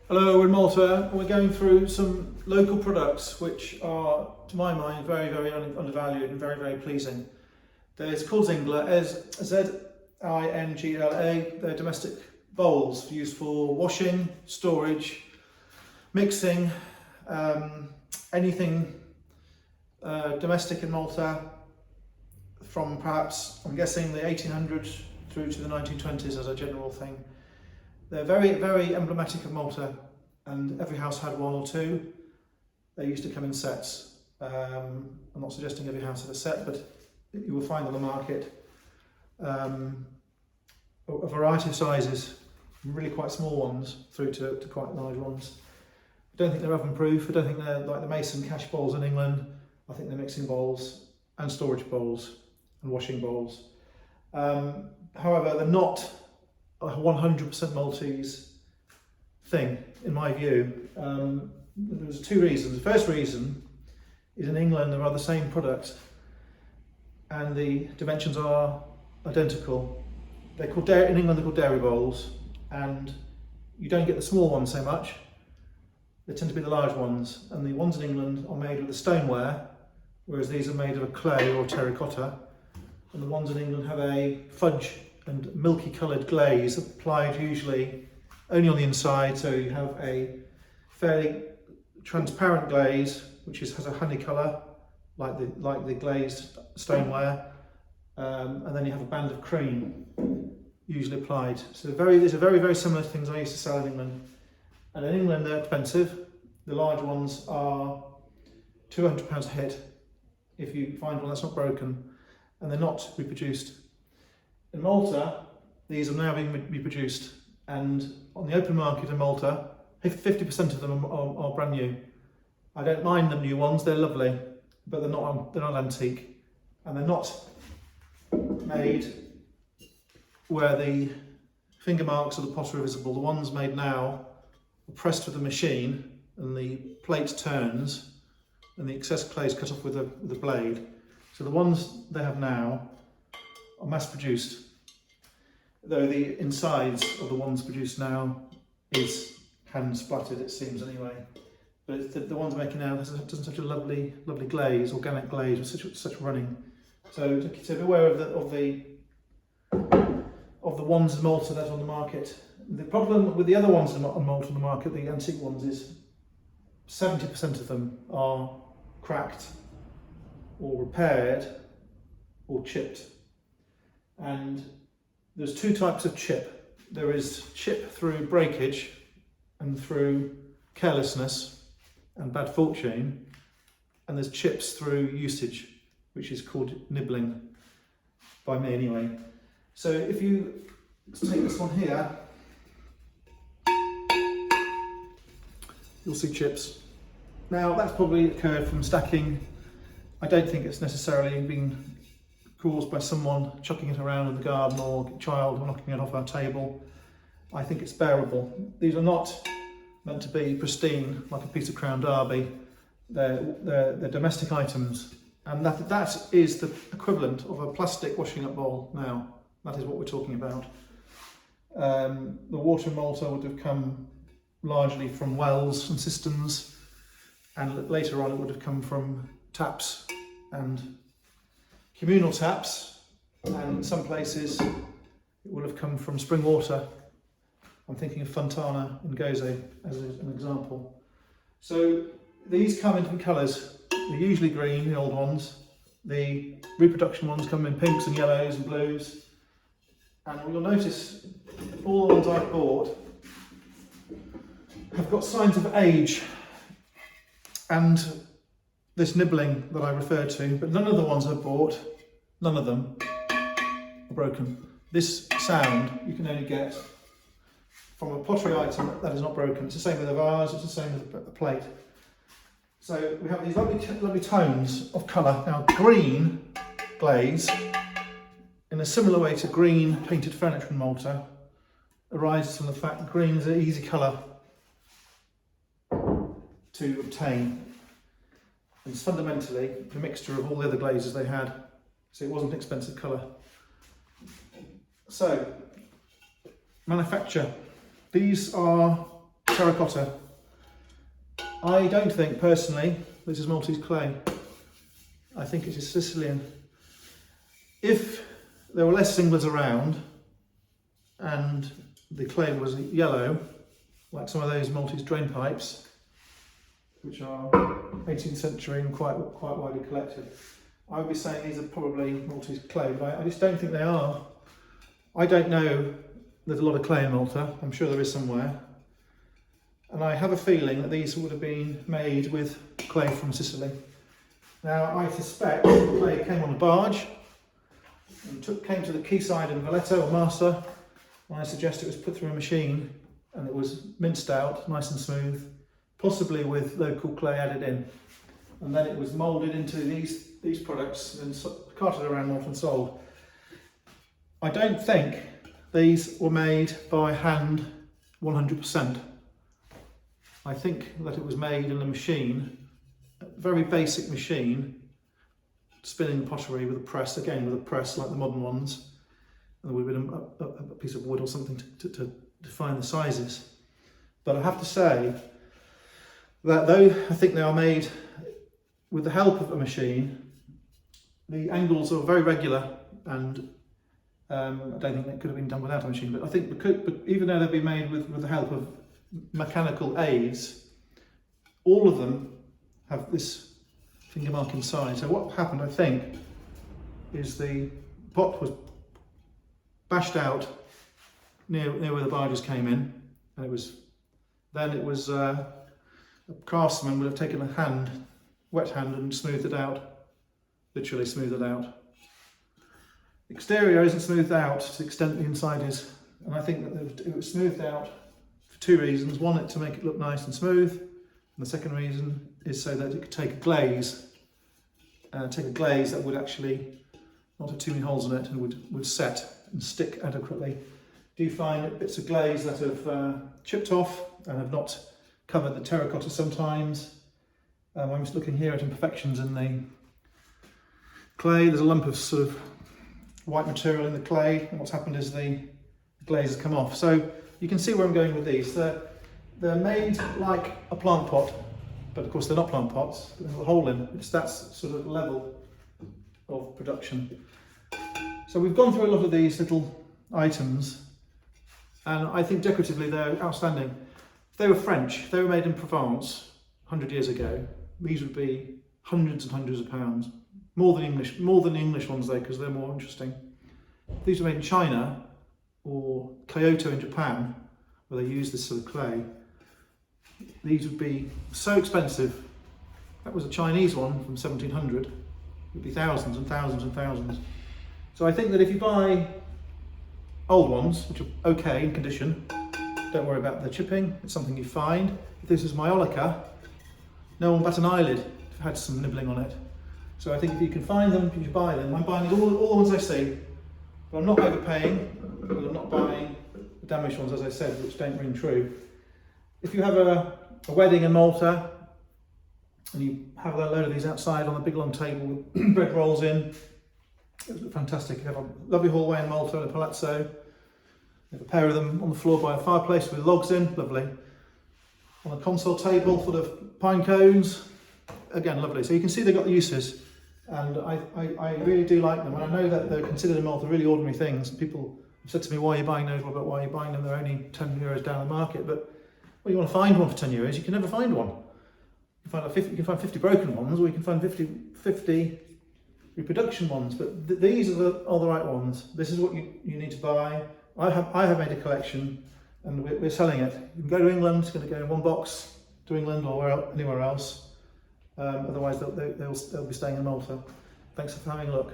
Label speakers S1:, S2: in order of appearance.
S1: Hello, we're in Malta. We're going through some local products which are, to my mind, very undervalued and very pleasing. It's called Zingla, Z-I-N-G-L-A. They're domestic bowls used for washing, storage, mixing, anything domestic in Malta from perhaps, I'm guessing, the 1800s through to the 1920s as a general thing. They're very emblematic of Malta, and every house had one or two. They used to come in sets. I'm not suggesting every house had a set, but you will find on the market a variety of sizes, from really quite small ones through to quite large ones. I don't think they're oven proof. I don't think they're like the Mason cash bowls in England. I think they're mixing bowls and storage bowls and washing bowls. However, they're not a 100% Maltese thing, in my view. There's two reasons. The first reason is in England there are the same product and the dimensions are identical. In England they're called dairy bowls, and you don't get the small ones so much. They tend to be the large ones, and the ones in England are made with a stoneware, whereas these are made of a clay or terracotta, and the ones in England have a fudge and milky coloured glaze applied usually only on the inside, so you have a fairly transparent glaze which has a honey colour like the glazed stoneware, and then you have a band of cream usually applied. So these are very similar to things I used to sell in England, and in England they're expensive. The large ones are £200 a hit if you find one that's not broken, and they're not reproduced. In Malta, these are now being reproduced, and on the open market in Malta, 50% of them are brand new. I don't mind the new ones; they're lovely, but they're not antique, and they're not made where the finger marks of the potter are visible. The ones made now are pressed with a machine, and the plate turns, and the excess clay is cut off with a blade. So the ones they have now are mass produced, though the insides of the ones produced now is hand splattered, it seems anyway. But the ones making now doesn't such a lovely glaze, organic glaze with such running. So beware of the ones in Malta that are on the market. The problem with the other ones in Malta on the market, the antique ones, is 70% of them are cracked or repaired or chipped. And there's two types of chip. There is chip through breakage and through carelessness and bad fortune, and there's chips through usage, which is called nibbling, by me anyway. So if you take this one here, you'll see chips. Now that's probably occurred from stacking. I don't think it's necessarily been caused by someone chucking it around in the garden or a child knocking it off our table. I think it's bearable. These are not meant to be pristine like a piece of Crown Derby. They're domestic items, and that is the equivalent of a plastic washing up bowl now. That is what we're talking about. The water in Malta would have come largely from wells and cisterns, and later on it would have come from taps and communal taps, and in some places it will have come from spring water. I'm thinking of Fontana in Goze as an example. So these come in different colours. They're usually green, the old ones. The reproduction ones come in pinks and yellows and blues. And you'll notice all the ones I've bought have got signs of age and this nibbling that I referred to, but none of the ones I've bought, none of them are broken. This sound you can only get from a pottery item that is not broken. It's the same with a vase, it's the same with a plate. So we have these lovely tones of colour. Now green glaze, in a similar way to green painted furniture in Malta, arises from the fact that green is an easy colour to obtain. It's fundamentally a mixture of all the other glazes they had, so it wasn't an expensive colour. So, manufacture. These are terracotta. I don't think personally this is Maltese clay. I think it is Sicilian. If there were less Zinglas around and the clay was yellow, like some of those Maltese drain pipes, which are 18th century and quite widely collected, I would be saying these are probably Maltese clay, but I just don't think they are. I don't know, there's a lot of clay in Malta, I'm sure there is somewhere, and I have a feeling that these would have been made with clay from Sicily. Now I suspect the clay came on a barge and came to the quayside in Valletta or Marsa, and I suggest it was put through a machine and it was minced out nice and smooth, possibly with local clay added in, and then it was moulded into these products and carted around Malta and sold. I don't think these were made by hand 100%. I think that it was made in a machine, a very basic machine, spinning the pottery with a press, again with a press like the modern ones, and there would have been a piece of wood or something to define the sizes. But I have to say that though I think they are made with the help of a machine, the angles are very regular, and I don't think that could have been done without a machine. But I think but even though they've been made with the help of mechanical aids, all of them have this finger mark inside. So what happened, I think, is the pot was bashed out near where the barges came in, and it was a craftsman would have taken a wet hand, and smoothed it out, literally smoothed it out. The exterior isn't smoothed out to the extent the inside is, and I think that it was smoothed out for two reasons. One, to make it look nice and smooth, and the second reason is so that it could take a glaze that would actually not have too many holes in it and would set and stick adequately. Do you find bits of glaze that have chipped off and have not covered the terracotta sometimes? I'm just looking here at imperfections in the clay. There's a lump of sort of white material in the clay, and what's happened is the glaze has come off. So you can see where I'm going with these. They're made like a plant pot, but of course they're not plant pots. There's a hole in. It's that sort of level of production. So we've gone through a lot of these little items, and I think decoratively they're outstanding. If they were French, if they were made in Provence 100 years ago, these would be hundreds and hundreds of pounds. More than the English ones though, because they're more interesting. If these were made in China or Kyoto in Japan, where they use this sort of clay, these would be so expensive. That was a Chinese one from 1700. It would be thousands and thousands and thousands. So I think that if you buy old ones, which are okay in condition, don't worry about the chipping, it's something you find. If this is Maiolica, no one bat an eyelid if it had some nibbling on it. So I think if you can find them, you buy them. I'm buying all the ones I see, but I'm not overpaying, but I'm not buying the damaged ones, as I said, which don't ring true. If you have a wedding in Malta, and you have a load of these outside on a big long table with bread rolls in, it would look fantastic. You have a lovely hallway in Malta in a palazzo. You have a pair of them on the floor by a fireplace with logs in, lovely. On a console table full of pine cones, again, lovely. So you can see they've got the uses, and I really do like them. And I know that they're considered in Malta really ordinary things. People have said to me, why are you buying those, Robert? Why are you buying them? They're only 10 euros down the market. But well, you want to find one for 10 euros, you can never find one. You can find 50 broken ones, or you can find 50 reproduction ones, but these are the right ones. This is what you need to buy. I have made a collection, and we're selling it. You can go to England, it's going to go in one box to England or anywhere else. Otherwise they'll be staying in Malta. Thanks for having a look.